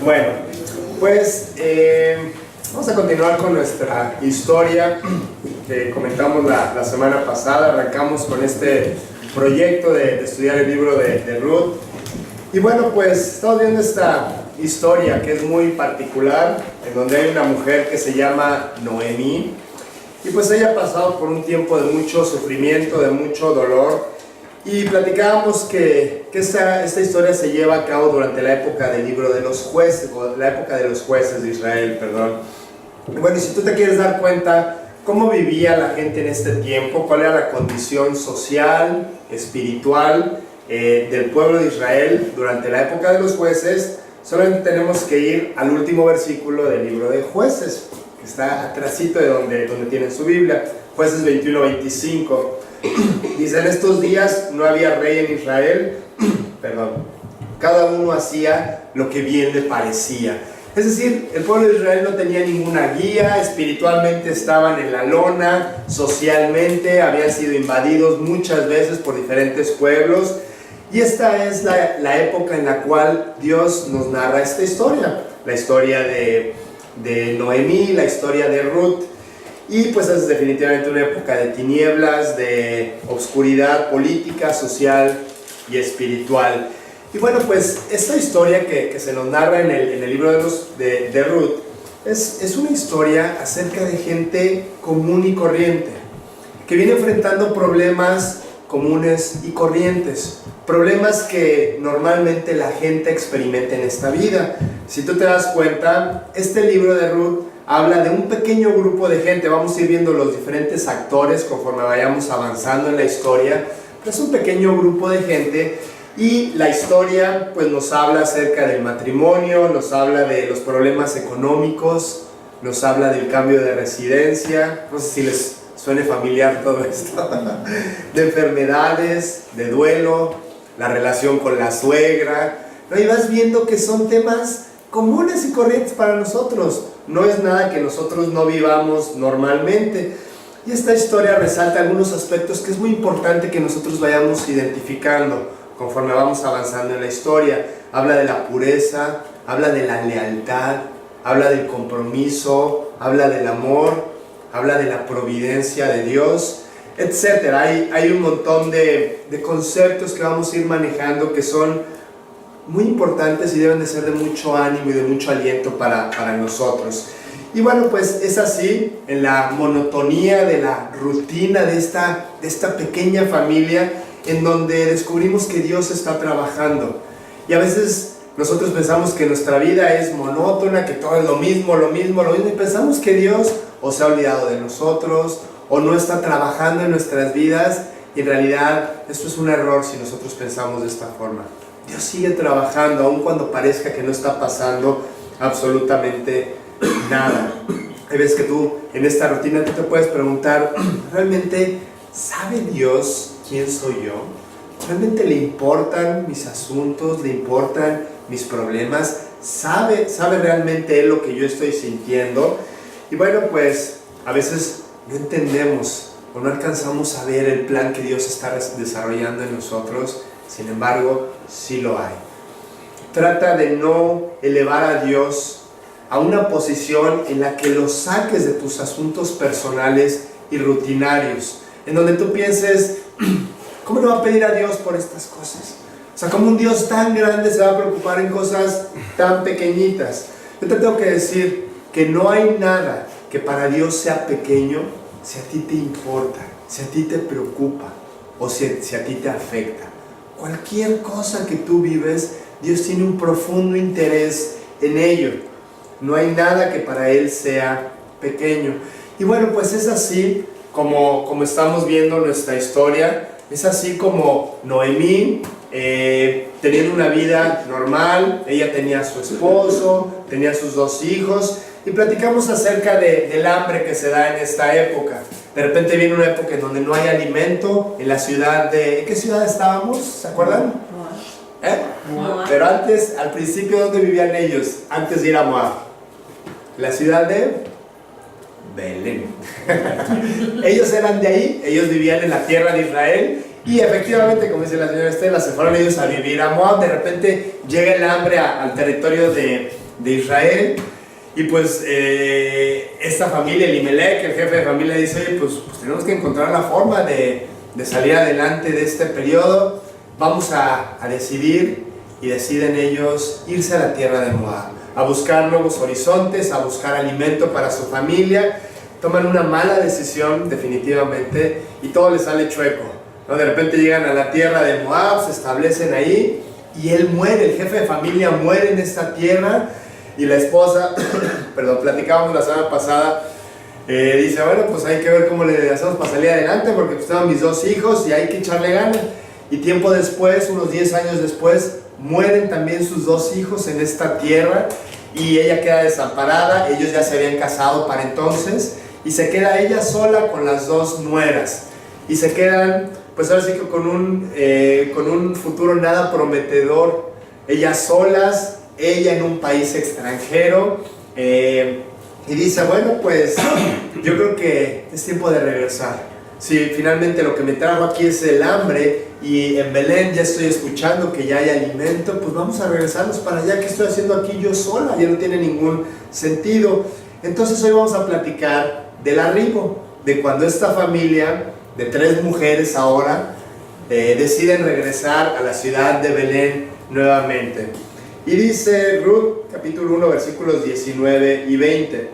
Bueno, pues vamos a continuar con nuestra historia que comentamos la semana pasada. Arrancamos con este proyecto de estudiar el libro de Ruth. Y bueno, pues estamos viendo esta historia que es muy particular, en donde hay una mujer que se llama Noemí. Y pues ella ha pasado por un tiempo de mucho sufrimiento, de mucho dolor. Y platicábamos que esta historia se lleva a cabo durante la época del libro de los jueces, o la época de los jueces de Israel, perdón. Bueno, y si tú te quieres dar cuenta cómo vivía la gente en este tiempo, cuál era la condición social, espiritual del pueblo de Israel durante la época de los jueces, solamente tenemos que ir al último versículo del libro de Jueces, que está atrásito de donde tienen su Biblia, Jueces 21-25. Dice: en estos días no había rey en Israel, cada uno hacía lo que bien le parecía. Es decir, el pueblo de Israel no tenía ninguna guía, espiritualmente estaban en la lona, socialmente habían sido invadidos muchas veces por diferentes pueblos. Y esta es la época en la cual Dios nos narra esta historia, la historia de Noemí, la historia de Ruth. Y pues es definitivamente una época de tinieblas, de oscuridad política, social y espiritual. Y bueno, pues esta historia que se nos narra en el libro de Ruth es una historia acerca de gente común y corriente, que viene enfrentando problemas comunes y corrientes, problemas que normalmente la gente experimenta en esta vida. Si tú te das cuenta, este libro de Ruth habla de un pequeño grupo de gente. Vamos a ir viendo los diferentes actores conforme vayamos avanzando en la historia. Es un pequeño grupo de gente y la historia pues nos habla acerca del matrimonio, nos habla de los problemas económicos, nos habla del cambio de residencia, no sé si les suene familiar todo esto, de enfermedades, de duelo, la relación con la suegra, ¿no? Y vas viendo que son temas comunes y corrientes para nosotros. No es nada que nosotros no vivamos normalmente. Y esta historia resalta algunos aspectos que es muy importante que nosotros vayamos identificando conforme vamos avanzando en la historia. Habla de la pureza, habla de la lealtad, habla del compromiso, habla del amor, habla de la providencia de Dios, etc. Hay un montón de conceptos que vamos a ir manejando que son muy importantes y deben de ser de mucho ánimo y de mucho aliento para nosotros. Y bueno, pues es así, en la monotonía de la rutina de esta pequeña familia, en donde descubrimos que Dios está trabajando. Y a veces nosotros pensamos que nuestra vida es monótona, que todo es lo mismo, y pensamos que Dios o se ha olvidado de nosotros, o no está trabajando en nuestras vidas, y en realidad esto es un error si nosotros pensamos de esta forma. Dios sigue trabajando, aun cuando parezca que no está pasando absolutamente nada. Hay veces que tú, en esta rutina, tú te puedes preguntar, ¿realmente sabe Dios quién soy yo? ¿Realmente le importan mis asuntos? ¿Le importan mis problemas? ¿Sabe realmente Él lo que yo estoy sintiendo? Y bueno, pues a veces no entendemos o no alcanzamos a ver el plan que Dios está desarrollando en nosotros. Sin embargo, sí lo hay. Trata de no elevar a Dios a una posición en la que lo saques de tus asuntos personales y rutinarios, en donde tú pienses, ¿cómo le va a pedir a Dios por estas cosas? O sea, ¿cómo un Dios tan grande se va a preocupar en cosas tan pequeñitas? Yo te tengo que decir que no hay nada que para Dios sea pequeño si a ti te importa, si a ti te preocupa o si a ti te afecta. Cualquier cosa que tú vives, Dios tiene un profundo interés en ello. No hay nada que para Él sea pequeño. Y bueno, pues es así como estamos viendo nuestra historia. Es así como Noemí, teniendo una vida normal, ella tenía a su esposo, tenía sus 2 hijos, y platicamos acerca del hambre que se da en esta época. De repente viene una época en donde no hay alimento en la ciudad de... ¿En qué ciudad estábamos? ¿Se acuerdan? Moab. Pero antes, al principio, ¿dónde vivían ellos? Antes de ir a Moab. La ciudad de Belén. Ellos eran de ahí, ellos vivían en la tierra de Israel. Y efectivamente, como dice la señora Estela, se fueron ellos a vivir a Moab. De repente llega el hambre al territorio de de Israel. Y pues esta familia, Elimelech, el jefe de familia, dice, pues tenemos que encontrar la forma de salir adelante de este periodo. Vamos a decidir, y deciden ellos irse a la tierra de Moab, a buscar nuevos horizontes, a buscar alimento para su familia. Toman una mala decisión definitivamente y todo les sale chueco, ¿no? De repente llegan a la tierra de Moab, se establecen ahí y él muere, el jefe de familia muere en esta tierra. Y la esposa, perdón, platicábamos la semana pasada, dice, bueno, pues hay que ver cómo le hacemos para salir adelante, porque pues tengo mis 2 hijos y hay que echarle ganas. Y tiempo después, unos 10 años después, mueren también sus 2 hijos en esta tierra y ella queda desamparada. Ellos ya se habían casado para entonces y se queda ella sola con las 2 nueras. Y se quedan, pues ahora sí que con un futuro nada prometedor, ellas solas, ella en un país extranjero, y dice, bueno, pues yo creo que es tiempo de regresar. Si finalmente lo que me trajo aquí es el hambre y en Belén ya estoy escuchando que ya hay alimento, pues vamos a regresarnos para allá. ¿Qué estoy haciendo aquí yo sola? Ya no tiene ningún sentido. Entonces hoy vamos a platicar del arribo, de cuando esta familia de 3 mujeres ahora deciden regresar a la ciudad de Belén nuevamente. Y dice Ruth, capítulo 1, versículos 19 y 20.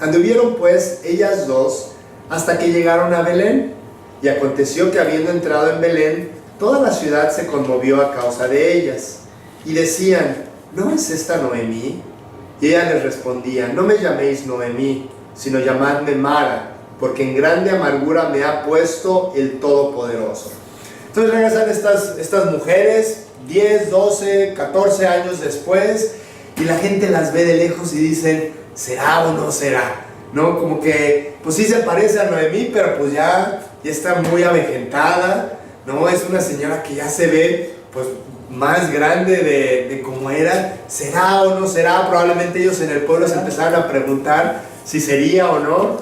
Anduvieron pues ellas 2 hasta que llegaron a Belén. Y aconteció que habiendo entrado en Belén, toda la ciudad se conmovió a causa de ellas. Y decían, ¿no es esta Noemí? Y ella les respondía, no me llaméis Noemí, sino llamadme Mara, porque en grande amargura me ha puesto el Todopoderoso. Entonces regresan estas mujeres, 10, 12, 14 años después, y la gente las ve de lejos y dicen, ¿será o no será? ¿No? Como que, pues sí se parece a Noemí, pero pues ya está muy avejentada, ¿no? Es una señora que ya se ve, pues, más grande de como era. ¿Será o no será? Probablemente ellos en el pueblo se empezaron a preguntar si sería o no.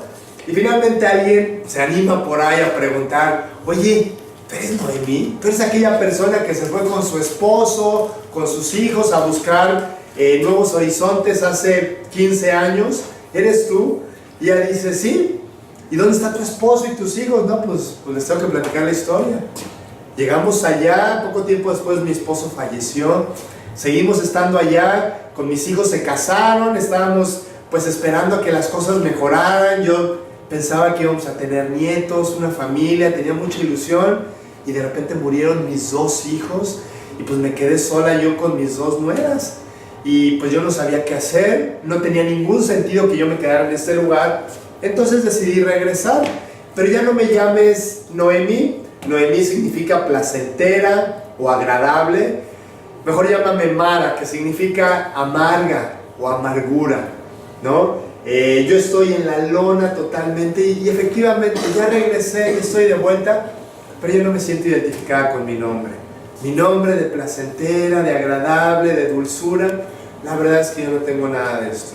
Y finalmente alguien se anima por ahí a preguntar, oye, ¿tú eres Noemí? ¿Tú eres aquella persona que se fue con su esposo, con sus hijos a buscar nuevos horizontes hace 15 años? ¿Eres tú? Y ella dice, sí. ¿Y dónde está tu esposo y tus hijos? No, pues les tengo que platicar la historia. Llegamos allá, poco tiempo después mi esposo falleció. Seguimos estando allá, con mis hijos se casaron, estábamos pues esperando a que las cosas mejoraran. Yo pensaba que íbamos a tener nietos, una familia, tenía mucha ilusión. Y de repente murieron mis 2 hijos y pues me quedé sola yo con mis 2 nueras. Y pues yo no sabía qué hacer, no tenía ningún sentido que yo me quedara en este lugar. Entonces decidí regresar. Pero ya no me llames Noemí. Noemí significa placentera o agradable. Mejor llámame Mara, que significa amarga o amargura, ¿no? Yo estoy en la lona totalmente y efectivamente ya regresé y estoy de vuelta, pero yo no me siento identificada con mi nombre. Mi nombre de placentera, de agradable, de dulzura, la verdad es que yo no tengo nada de esto.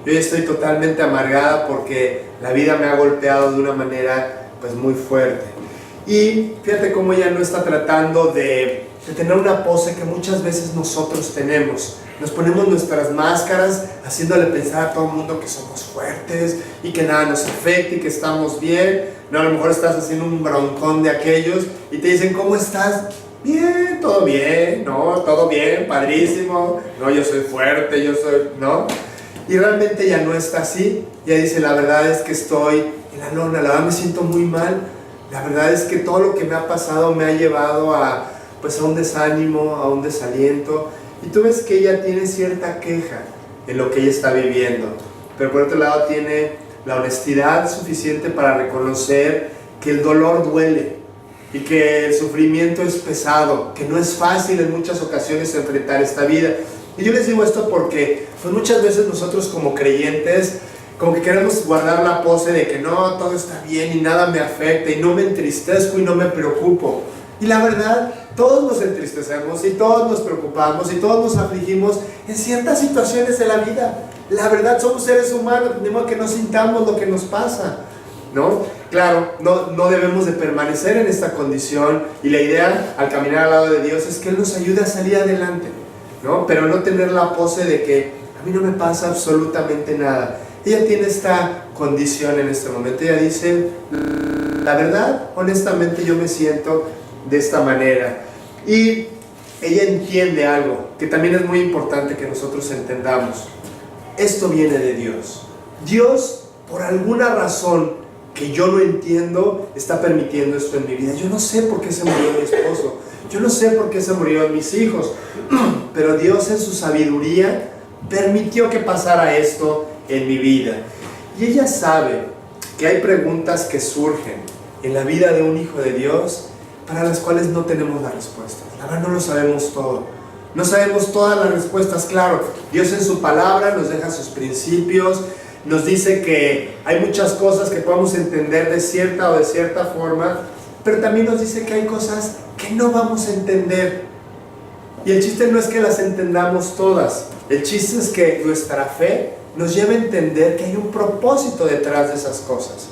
Yo ya estoy totalmente amargada porque la vida me ha golpeado de una manera pues muy fuerte. Y fíjate cómo ella no está tratando de tener una pose que muchas veces nosotros tenemos. Nos ponemos nuestras máscaras haciéndole pensar a todo el mundo que somos fuertes y que nada nos afecta y que estamos bien. No, a lo mejor estás haciendo un broncón de aquellos y te dicen, ¿cómo estás? Bien, todo bien, ¿no? Todo bien, padrísimo. No, yo soy fuerte, yo soy, ¿no? Y realmente ya no está así. Ya dice, la verdad es que estoy en la lona, la verdad me siento muy mal. La verdad es que todo lo que me ha pasado me ha llevado a un desánimo, a un desaliento. Y tú ves que ella tiene cierta queja en lo que ella está viviendo. Pero por otro lado tiene la honestidad suficiente para reconocer que el dolor duele. Y que el sufrimiento es pesado, que no es fácil en muchas ocasiones enfrentar esta vida. Y yo les digo esto porque pues muchas veces nosotros como creyentes como que queremos guardar la pose de que no, todo está bien y nada me afecta y no me entristezco y no me preocupo. Y la verdad, todos nos entristecemos y todos nos preocupamos y todos nos afligimos en ciertas situaciones de la vida. La verdad, somos seres humanos, tenemos que no sintamos lo que nos pasa, ¿no? Claro, no debemos de permanecer en esta condición y la idea al caminar al lado de Dios es que Él nos ayude a salir adelante, ¿no? Pero no tener la pose de que a mí no me pasa absolutamente nada. Ella tiene esta condición en este momento. Ella dice, la verdad, honestamente yo me siento de esta manera. Y ella entiende algo que también es muy importante que nosotros entendamos. Esto viene de Dios. Dios, por alguna razón que yo no entiendo, está permitiendo esto en mi vida. Yo no sé por qué se murió mi esposo. Yo no sé por qué se murieron mis hijos. Pero Dios en su sabiduría permitió que pasara esto en mi vida. Y ella sabe que hay preguntas que surgen en la vida de un hijo de Dios para las cuales no tenemos las respuestas. La verdad no lo sabemos todo. No sabemos todas las respuestas, claro. Dios en su palabra nos deja sus principios, nos dice que hay muchas cosas que podemos entender de cierta o de cierta forma, pero también nos dice que hay cosas que no vamos a entender. Y el chiste no es que las entendamos todas. El chiste es que nuestra fe nos lleva a entender que hay un propósito detrás de esas cosas,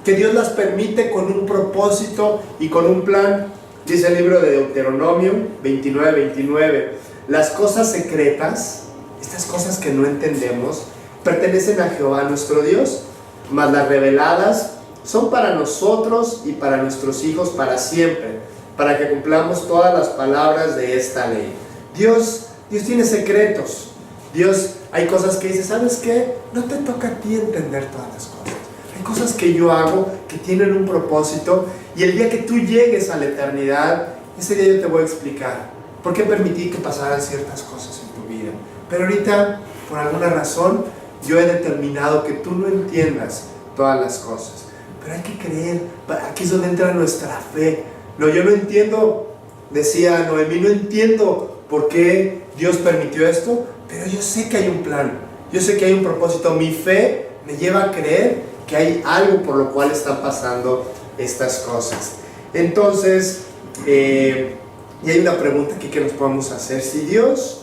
que Dios las permite con un propósito y con un plan. Dice el libro de Deuteronomio 29:29, las cosas secretas, estas cosas que no entendemos, pertenecen a Jehová nuestro Dios, mas las reveladas son para nosotros y para nuestros hijos para siempre, para que cumplamos todas las palabras de esta ley. Dios tiene secretos. Dios, hay cosas que dice, ¿sabes qué? No te toca a ti entender todas las cosas. Hay cosas que yo hago que tienen un propósito, y el día que tú llegues a la eternidad, ese día yo te voy a explicar por qué permití que pasaran ciertas cosas en tu vida. Pero ahorita, por alguna razón, yo he determinado que tú no entiendas todas las cosas. Pero hay que creer, aquí es donde entra nuestra fe. No, yo no entiendo, decía Noemí, no entiendo por qué Dios permitió esto, pero yo sé que hay un plan, yo sé que hay un propósito. Mi fe me lleva a creer que hay algo por lo cual están pasando estas cosas. Entonces, y hay una pregunta aquí que nos podemos hacer. Si Dios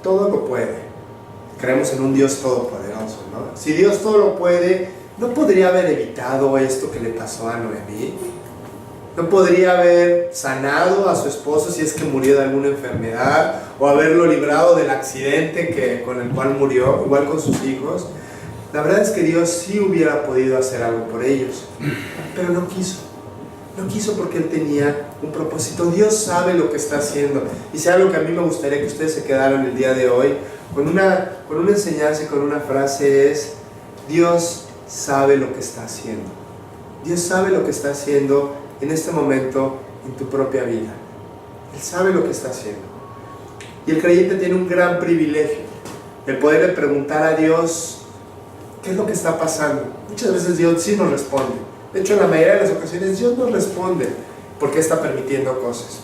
todo lo puede, creemos en un Dios todopoderoso, ¿no? Si Dios todo lo puede, ¿no podría haber evitado esto que le pasó a Noemí? ¿No podría haber sanado a su esposo si es que murió de alguna enfermedad? ¿O haberlo librado del accidente con el cual murió, igual con sus hijos? La verdad es que Dios sí hubiera podido hacer algo por ellos, pero no quiso. No quiso porque Él tenía un propósito. Dios sabe lo que está haciendo. Y si algo que a mí me gustaría que ustedes se quedaran el día de hoy con una enseñanza y con una frase es: Dios sabe lo que está haciendo. Dios sabe lo que está haciendo en este momento en tu propia vida. Él sabe lo que está haciendo. Y el creyente tiene un gran privilegio, el poderle preguntar a Dios qué es lo que está pasando. Muchas veces Dios sí nos responde. De hecho, en la mayoría de las ocasiones Dios nos responde por qué está permitiendo cosas,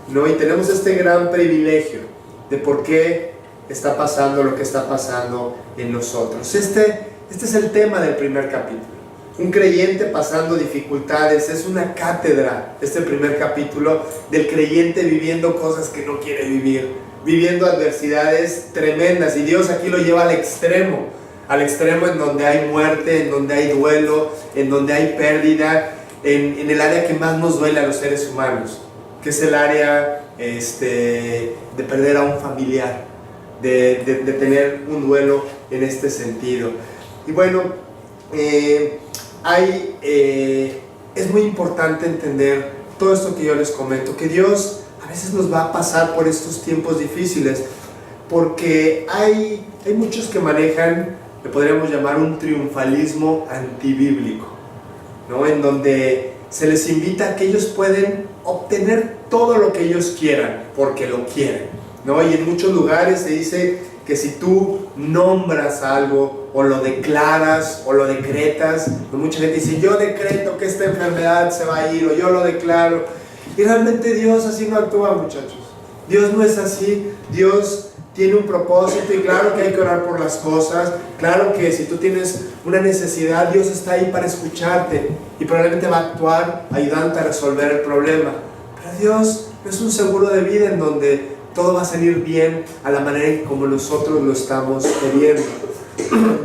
¿no? Y tenemos este gran privilegio de por qué está pasando lo que está pasando en nosotros. Este es el tema del primer capítulo. Un creyente pasando dificultades. Es una cátedra, este primer capítulo, del creyente viviendo cosas que no quiere vivir, viviendo adversidades tremendas, y Dios aquí lo lleva al extremo en donde hay muerte, en donde hay duelo, en donde hay pérdida, en el área que más nos duele a los seres humanos, que es el área de perder a un familiar, de tener un duelo en este sentido. Y bueno, es muy importante entender todo esto que yo les comento, que Dios a veces nos va a pasar por estos tiempos difíciles, porque hay muchos que manejan, le podríamos llamar un triunfalismo antibíblico, ¿no? En donde se les invita a que ellos pueden obtener todo lo que ellos quieran, porque lo quieren, ¿no? Y en muchos lugares se dice que si tú nombras algo, o lo declaras, o lo decretas, pues mucha gente dice: yo decreto que esta enfermedad se va a ir, o yo lo declaro. Y realmente Dios así no actúa, muchachos. Dios no es así. Dios tiene un propósito, y claro que hay que orar por las cosas. Claro que si tú tienes una necesidad, Dios está ahí para escucharte, y probablemente va a actuar ayudándote a resolver el problema. Pero Dios no es un seguro de vida en donde todo va a salir bien a la manera en como nosotros lo estamos queriendo.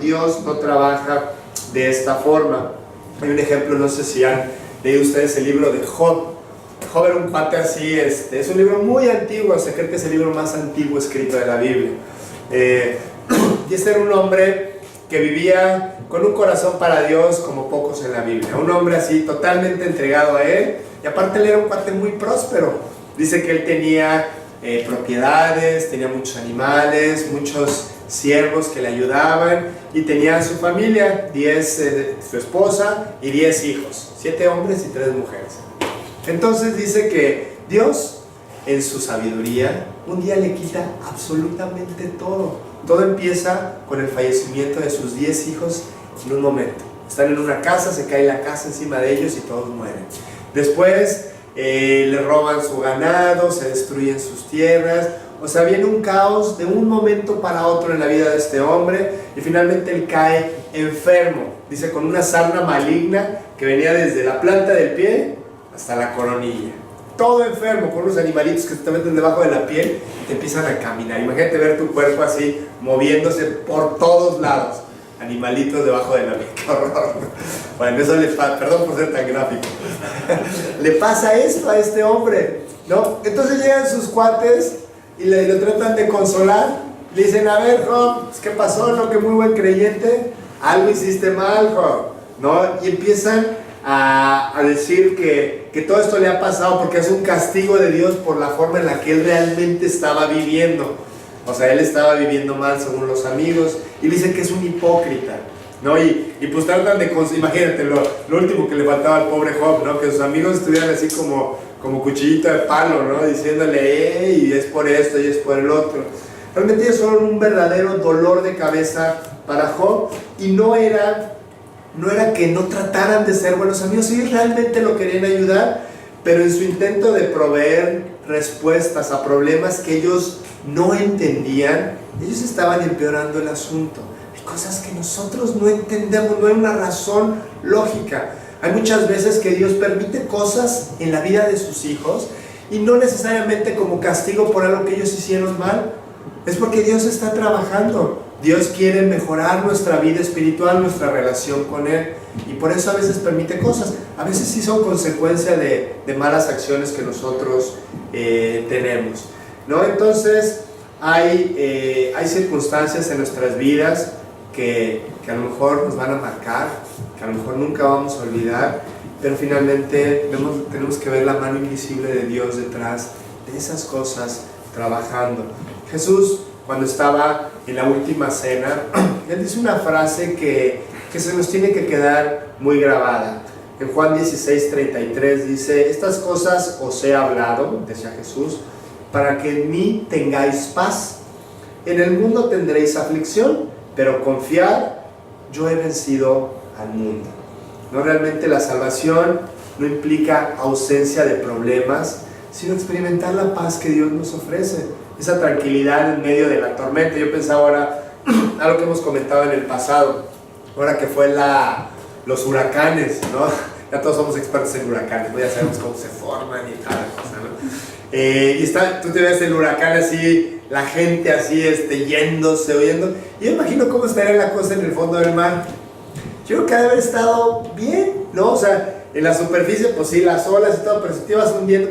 Dios no trabaja de esta forma. Hay un ejemplo, no sé si han leído ustedes el libro de Job. Job era un cuate así, es un libro muy antiguo, se cree que es el libro más antiguo escrito de la Biblia. Y este era un hombre que vivía con un corazón para Dios como pocos en la Biblia. Un hombre así totalmente entregado a Él. Y aparte él era un cuate muy próspero. Dice que él tenía propiedades, tenía muchos animales, muchos siervos que le ayudaban. Y tenía a su familia, su esposa y 10 hijos. 7 hombres y 3 mujeres. Entonces dice que Dios, en su sabiduría, un día le quita absolutamente todo. Todo empieza con el fallecimiento de sus 10 hijos en un momento. Están en una casa, se cae la casa encima de ellos y todos mueren. Después le roban su ganado, se destruyen sus tierras. O sea, viene un caos de un momento para otro en la vida de este hombre. Y finalmente él cae enfermo. Dice, con una sarna maligna que venía desde la planta del pie hasta la coronilla. Todo enfermo, con unos animalitos que te meten debajo de la piel y te empiezan a caminar. Imagínate ver tu cuerpo así, moviéndose por todos lados. Animalitos debajo de la piel, qué horror. Bueno, eso le pasa, perdón por ser tan gráfico. Le pasa esto a este hombre, ¿no? Entonces llegan sus cuates y lo tratan de consolar. Le dicen, a ver, Job, ¿qué pasó? ¿No? Que muy buen creyente. Algo hiciste mal, Job, ¿no? Y empiezan a decir que todo esto le ha pasado porque es un castigo de Dios por la forma en la que él realmente estaba viviendo. O sea, él estaba viviendo mal según los amigos y dicen que es un hipócrita, ¿no? Y pues tratan de, imagínate, lo último que le faltaba al pobre Job, ¿no? Que sus amigos estuvieran así como cuchillito de palo, ¿no? Diciéndole, y es por esto y es por el otro. Realmente ellos son un verdadero dolor de cabeza para Job y no era que no trataran de ser buenos amigos, ellos realmente lo querían ayudar, pero en su intento de proveer respuestas a problemas que ellos no entendían, ellos estaban empeorando el asunto. Hay cosas que nosotros no entendemos, no hay una razón lógica. Hay muchas veces que Dios permite cosas en la vida de sus hijos y no necesariamente como castigo por algo que ellos hicieron mal, es porque Dios está trabajando. Dios quiere mejorar nuestra vida espiritual, nuestra relación con Él, y por eso a veces permite cosas. A veces sí son consecuencia de malas acciones que nosotros tenemos, ¿no? Entonces hay circunstancias en nuestras vidas que a lo mejor nos van a marcar, que a lo mejor nunca vamos a olvidar, pero finalmente tenemos que ver la mano invisible de Dios detrás de esas cosas trabajando. Jesús, cuando estaba en la última cena, él dice una frase que se nos tiene que quedar muy grabada. En Juan 16:33 dice, estas cosas os he hablado, decía Jesús, para que en mí tengáis paz. En el mundo tendréis aflicción, pero confiad, yo he vencido al mundo. No, realmente la salvación no implica ausencia de problemas, sino experimentar la paz que Dios nos ofrece, esa tranquilidad en medio de la tormenta. Yo pensaba ahora, algo que hemos comentado en el pasado, ahora que fue los huracanes, ¿no? Ya todos somos expertos en huracanes, ¿no? Ya sabemos cómo se forman y tal cosa, ¿no? Y tú te ves el huracán así, la gente así, yéndose, oyendo, y yo imagino cómo estaría la cosa en el fondo del mar. Yo creo que ha de haber estado bien, ¿no? O sea, en la superficie, pues sí, las olas y todo, pero si te ibas hundiendo,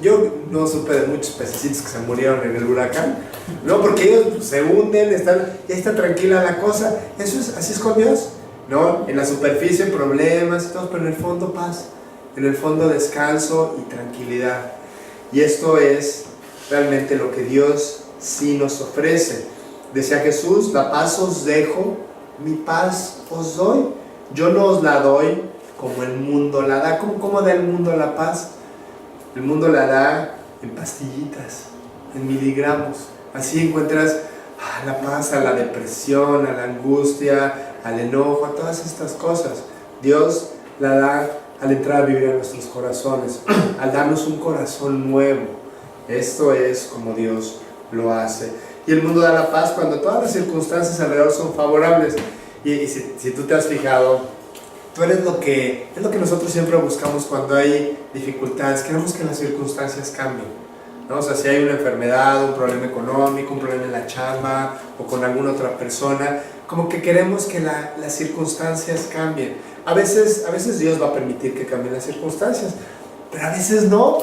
yo no supe de muchos pececitos que se murieron en el huracán, ¿no? Porque ellos pues, se hunden, ya está tranquila la cosa. Así es con Dios, ¿no? En la superficie problemas y todo, pero en el fondo paz, en el fondo descanso y tranquilidad. Y esto es realmente lo que Dios sí nos ofrece. Decía Jesús, la paz os dejo, mi paz os doy. Yo no os la doy como el mundo la da. ¿Cómo da el mundo la paz? El mundo la da en pastillitas, en miligramos. Así encuentras la paz a la depresión, a la angustia, al enojo, a todas estas cosas. Dios la da al entrar a vivir en nuestros corazones, al darnos un corazón nuevo. Esto es como Dios lo hace. Y el mundo da la paz cuando todas las circunstancias alrededor son favorables. Y si tú te has fijado, tú eres lo que nosotros siempre buscamos cuando hay dificultades. Queremos que las circunstancias cambien, ¿no? O sea, si hay una enfermedad, un problema económico, un problema en la chamba o con alguna otra persona, como que queremos que las circunstancias cambien. A veces Dios va a permitir que cambien las circunstancias, pero a veces no.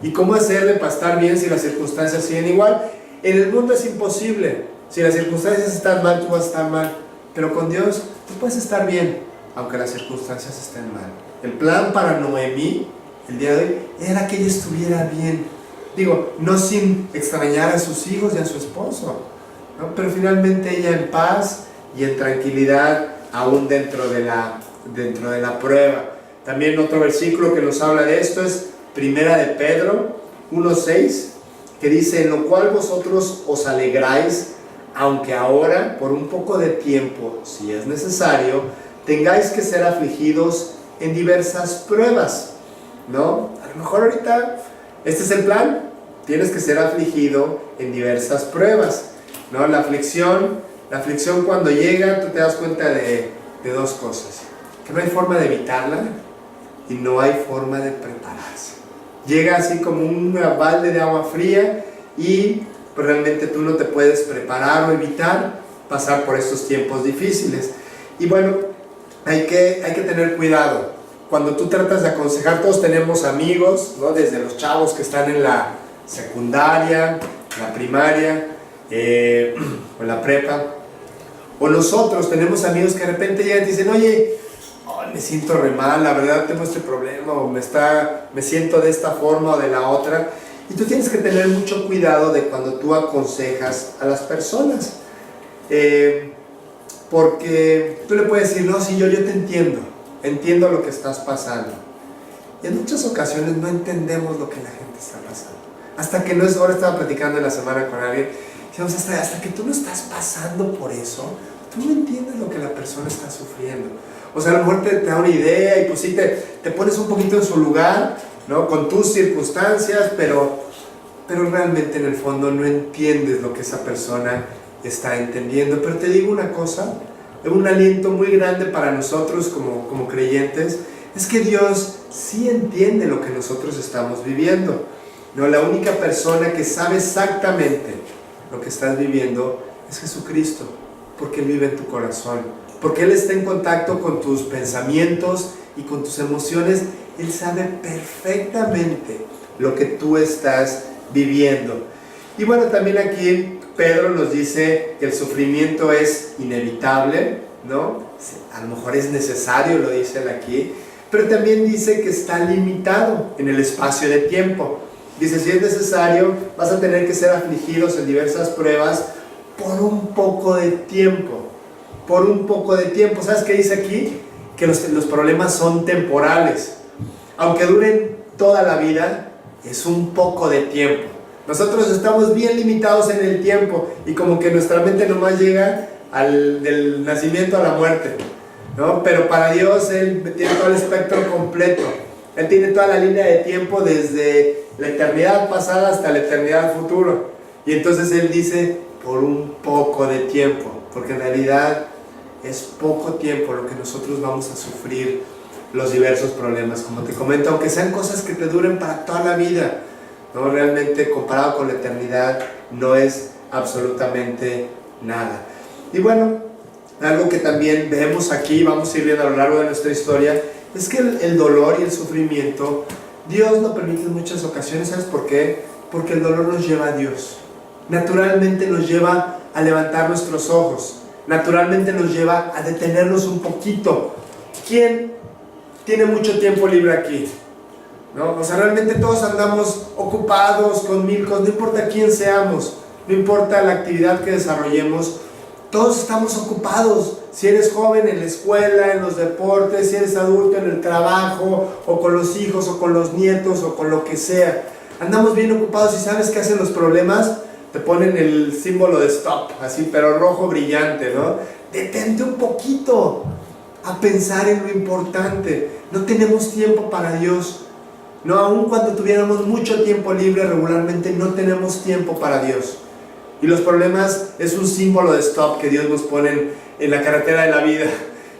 ¿Y cómo hacerle para estar bien si las circunstancias siguen igual? En el mundo es imposible. Si las circunstancias están mal, tú vas a estar mal. Pero con Dios, tú puedes estar bien, aunque las circunstancias estén mal. El plan para Noemí, el día de hoy, era que ella estuviera bien. Digo, no sin extrañar a sus hijos y a su esposo, ¿no? Pero finalmente ella en paz y en tranquilidad, aún dentro de la prueba. También otro versículo que nos habla de esto es Primera de Pedro 1:6, que dice: en lo cual vosotros os alegráis, aunque ahora, por un poco de tiempo, si es necesario, tengáis que ser afligidos en diversas pruebas, ¿no? A lo mejor ahorita, este es el plan, tienes que ser afligido en diversas pruebas, ¿no? La aflicción cuando llega, tú te das cuenta de dos cosas: que no hay forma de evitarla y no hay forma de prepararse. Llega así como un balde de agua fría y pues realmente tú no te puedes preparar o evitar pasar por estos tiempos difíciles. Y bueno, hay que tener cuidado. Cuando tú tratas de aconsejar, todos tenemos amigos, ¿no? Desde los chavos que están en la secundaria, la primaria, o la prepa. O nosotros tenemos amigos que de repente llegan y dicen: oye, me siento re mal, la verdad tengo este problema, o me siento de esta forma o de la otra. Y tú tienes que tener mucho cuidado de cuando tú aconsejas a las personas, porque tú le puedes decir: no, sí, yo te entiendo lo que estás pasando. Y en muchas ocasiones no entendemos lo que la gente está pasando. Hasta que no es, ahora estaba platicando en la semana con alguien, decíamos, hasta que tú no estás pasando por eso, tú no entiendes lo que la persona está sufriendo. O sea, a lo mejor te da una idea y pues sí te pones un poquito en su lugar, ¿no? Con tus circunstancias, pero realmente en el fondo no entiendes lo que esa persona está entendiendo. Pero te digo una cosa, un aliento muy grande para nosotros como creyentes, es que Dios sí entiende lo que nosotros estamos viviendo, ¿no? La única persona que sabe exactamente lo que estás viviendo es Jesucristo, porque Él vive en tu corazón, porque Él está en contacto con tus pensamientos y con tus emociones. Él sabe perfectamente lo que tú estás viviendo. Y bueno, también aquí Pedro nos dice que el sufrimiento es inevitable, ¿no? A lo mejor es necesario, lo dice él aquí, pero también dice que está limitado en el espacio de tiempo. Dice: si es necesario, vas a tener que ser afligidos en diversas pruebas por un poco de tiempo. Por un poco de tiempo. ¿Sabes qué dice aquí? Que los problemas son temporales. Aunque duren toda la vida, es un poco de tiempo. Nosotros estamos bien limitados en el tiempo y como que nuestra mente nomás llega del nacimiento a la muerte, ¿no? Pero para Dios Él tiene todo el espectro completo. Él tiene toda la línea de tiempo desde la eternidad pasada hasta la eternidad futura. Y entonces Él dice: por un poco de tiempo, porque en realidad es poco tiempo lo que nosotros vamos a sufrir los diversos problemas. Como te comento, aunque sean cosas que te duren para toda la vida, ¿no? Realmente comparado con la eternidad no es absolutamente nada. Y bueno, algo que también vemos aquí, vamos a ir viendo a lo largo de nuestra historia, es que el dolor y el sufrimiento, Dios lo permite en muchas ocasiones. ¿Sabes por qué? Porque el dolor nos lleva a Dios. Naturalmente nos lleva a levantar nuestros ojos. Naturalmente nos lleva a detenernos un poquito. ¿Quién tiene mucho tiempo libre aquí? ¿No? O sea, realmente todos andamos ocupados con mil cosas, no importa quién seamos, no importa la actividad que desarrollemos, todos estamos ocupados. Si eres joven, en la escuela, en los deportes; si eres adulto, en el trabajo, o con los hijos, o con los nietos, o con lo que sea. Andamos bien ocupados. ¿Y sabes qué hacen los problemas? Te ponen el símbolo de stop, así, pero rojo brillante, ¿no? Detente un poquito a pensar en lo importante. No tenemos tiempo para Dios. No, aun cuando tuviéramos mucho tiempo libre, regularmente no tenemos tiempo para Dios. Y los problemas es un símbolo de stop que Dios nos pone en la carretera de la vida.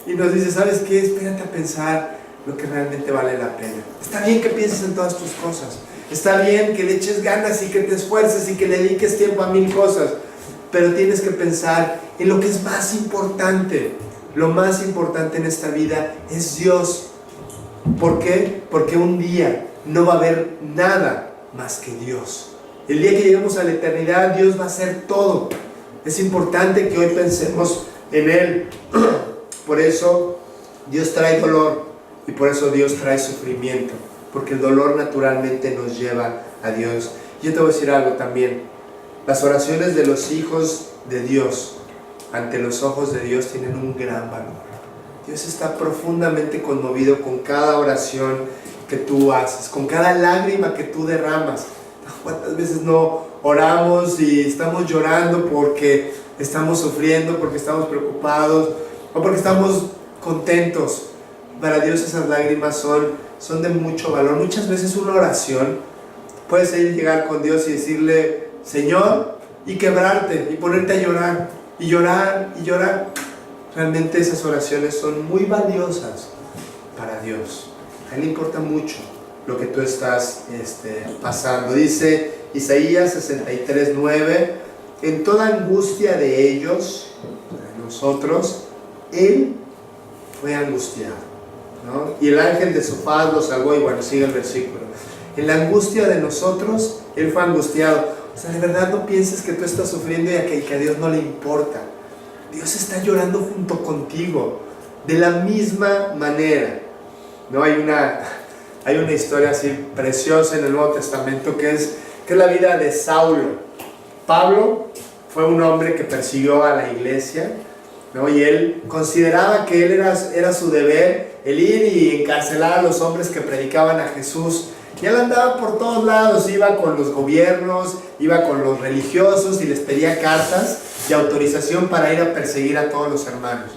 Y nos dice: ¿sabes qué? Espérate a pensar lo que realmente vale la pena. Está bien que pienses en todas tus cosas. Está bien que le eches ganas y que te esfuerces y que le dediques tiempo a mil cosas. Pero tienes que pensar en lo que es más importante. Lo más importante en esta vida es Dios. ¿Por qué? Porque un día no va a haber nada más que Dios. El día que lleguemos a la eternidad, Dios va a hacer todo. Es importante que hoy pensemos en Él. Por eso Dios trae dolor y por eso Dios trae sufrimiento, porque el dolor naturalmente nos lleva a Dios. Yo te voy a decir algo también. Las oraciones de los hijos de Dios ante los ojos de Dios tienen un gran valor. Dios está profundamente conmovido con cada oración que tú haces, con cada lágrima que tú derramas. ¿Cuántas veces no oramos y estamos llorando porque estamos sufriendo, porque estamos preocupados o porque estamos contentos? Para Dios esas lágrimas son de mucho valor. Muchas veces una oración puedes llegar con Dios y decirle, Señor, y quebrarte y ponerte a llorar y llorar y llorar. Realmente esas oraciones son muy valiosas para Dios. A Él le importa mucho lo que tú estás pasando. Dice Isaías 63:9, en toda angustia de ellos, de nosotros, Él fue angustiado, ¿no? Y el ángel de su paz lo salvó. Y bueno, sigue el versículo. En la angustia de nosotros, Él fue angustiado. O sea, de verdad no pienses que tú estás sufriendo y que a Dios no le importa. Dios está llorando junto contigo, de la misma manera. ¿No? Hay una historia así preciosa en el Nuevo Testamento que es la vida de Saulo. Pablo fue un hombre que persiguió a la iglesia, ¿no? Y él consideraba que era su deber el ir y encarcelar a los hombres que predicaban a Jesús. Y él andaba por todos lados, iba con los gobiernos, iba con los religiosos y les pedía cartas de autorización para ir a perseguir a todos los hermanos.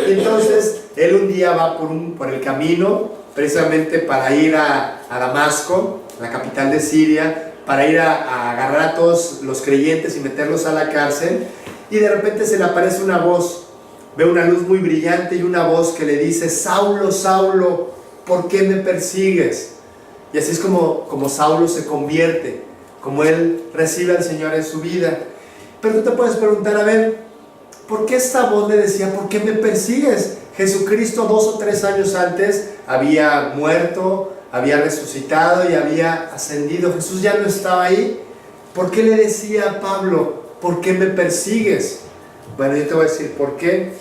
Y entonces él un día va por el camino, precisamente para ir a Damasco, la capital de Siria, para ir a agarrar a todos los creyentes y meterlos a la cárcel. Y de repente se le aparece una voz, ve una luz muy brillante y una voz que le dice, Saulo, Saulo, ¿por qué me persigues? Y así es como Saulo se convierte, como él recibe al Señor en su vida. Pero tú te puedes preguntar, a ver, ¿por qué esta voz le decía, ¿por qué me persigues? Jesucristo 2 o 3 años antes había muerto, había resucitado y había ascendido. Jesús ya no estaba ahí. ¿Por qué le decía a Pablo, ¿por qué me persigues? Bueno, yo te voy a decir por qué.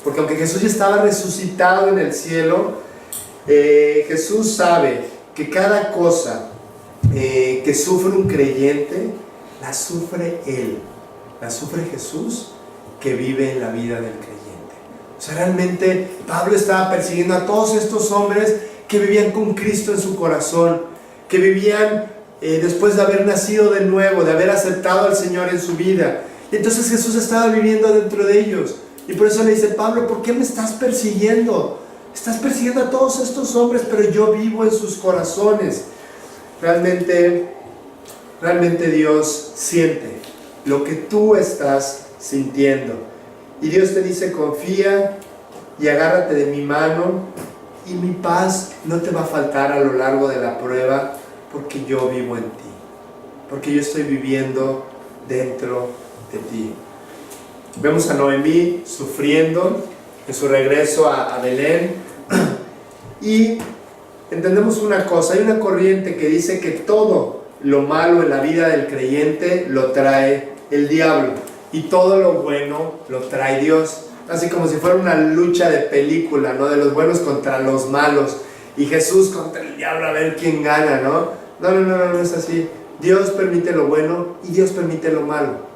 Porque aunque Jesús ya estaba resucitado en el cielo, Jesús sabe que cada cosa que sufre un creyente, la sufre Él, la sufre Jesús, que vive en la vida del creyente. O sea, realmente Pablo estaba persiguiendo a todos estos hombres que vivían con Cristo en su corazón, que vivían después de haber nacido de nuevo, de haber aceptado al Señor en su vida. Y entonces Jesús estaba viviendo dentro de ellos. Y por eso le dice, Pablo, ¿por qué me estás persiguiendo? Estás persiguiendo a todos estos hombres, pero yo vivo en sus corazones. Realmente Dios siente lo que tú estás sintiendo. Y Dios te dice, confía y agárrate de mi mano y mi paz no te va a faltar a lo largo de la prueba, porque yo vivo en ti, porque yo estoy viviendo dentro de ti. Vemos a Noemí sufriendo en su regreso a Belén. Y entendemos una cosa, hay una corriente que dice que todo lo malo en la vida del creyente lo trae el diablo y todo lo bueno lo trae Dios. Así como si fuera una lucha de película, ¿no? De los buenos contra los malos y Jesús contra el diablo a ver quién gana, ¿no? No es así. Dios permite lo bueno y Dios permite lo malo.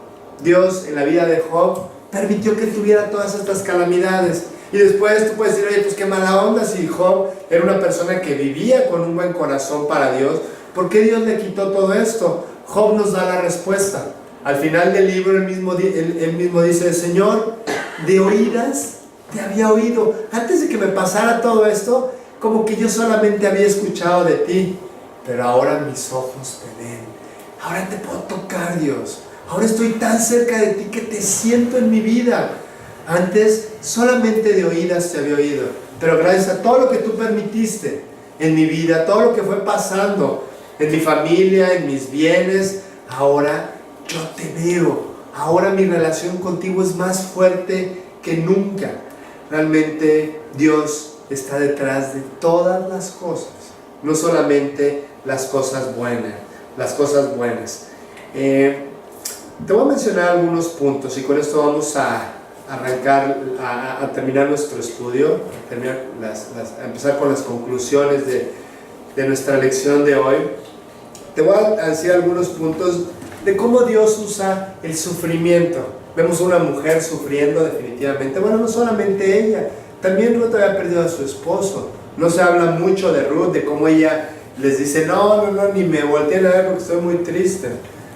Dios en la vida de Job permitió que tuviera todas estas calamidades. Y después tú puedes decir, oye, pues qué mala onda, si Job era una persona que vivía con un buen corazón para Dios, ¿por qué Dios le quitó todo esto? Job nos da la respuesta. Al final del libro él mismo dice, Señor, de oídas te había oído. Antes de que me pasara todo esto, como que yo solamente había escuchado de ti, pero ahora mis ojos te ven. Ahora te puedo tocar, Dios. Ahora estoy tan cerca de ti que te siento en mi vida. Antes solamente de oídas te había oído, pero gracias a todo lo que tú permitiste en mi vida, todo lo que fue pasando en mi familia, en mis bienes, ahora yo te veo. Ahora mi relación contigo es más fuerte que nunca. Realmente Dios está detrás de todas las cosas, no solamente las cosas buenas. Te voy a mencionar algunos puntos y con esto vamos a arrancar, a terminar nuestro estudio, a empezar con las conclusiones de nuestra lección de hoy. Te voy a decir algunos puntos de cómo Dios usa el sufrimiento. Vemos a una mujer sufriendo definitivamente. Bueno, no solamente ella, también Ruth había perdido a su esposo. No se habla mucho de Ruth, de cómo ella les dice, no, ni me volteen a ver porque estoy muy triste.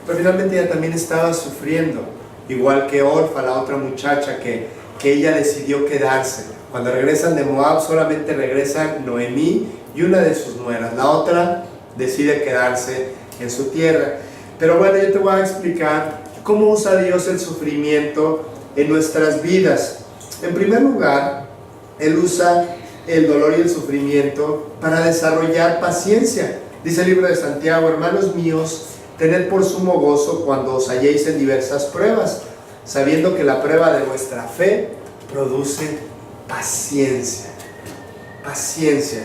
Pero finalmente ella también estaba sufriendo, igual que Orfa, la otra muchacha que ella decidió quedarse. Cuando regresan de Moab solamente regresan Noemí y una de sus nueras. La otra decide quedarse en su tierra. Pero bueno, yo te voy a explicar cómo usa Dios el sufrimiento en nuestras vidas. En primer lugar, Él usa el dolor y el sufrimiento para desarrollar paciencia. Dice el libro de Santiago, hermanos míos, tened por sumo gozo cuando os halléis en diversas pruebas, sabiendo que la prueba de vuestra fe produce paciencia. Paciencia.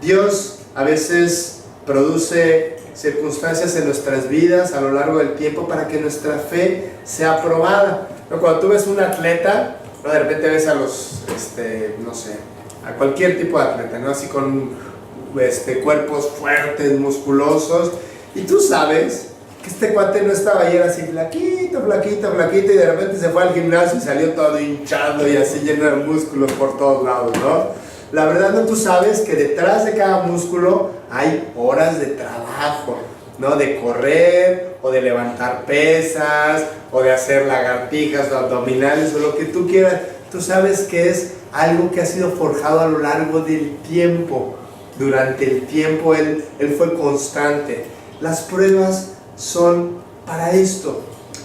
Dios a veces produce circunstancias en nuestras vidas a lo largo del tiempo para que nuestra fe sea probada. Cuando tú ves un atleta, de repente ves a los, no sé, a cualquier tipo de atleta, ¿no? Así con cuerpos fuertes, musculosos, y tú sabes que este cuate no estaba ayer así flaquito, y de repente se fue al gimnasio y salió todo hinchado y así lleno de músculos por todos lados, ¿no? La verdad, no, tú sabes que detrás de cada músculo hay horas de trabajo, ¿no? De correr, o de levantar pesas, o de hacer lagartijas o abdominales, o lo que tú quieras. Tú sabes que es algo que ha sido forjado a lo largo del tiempo. Durante el tiempo Él fue constante. Las pruebas son para esto,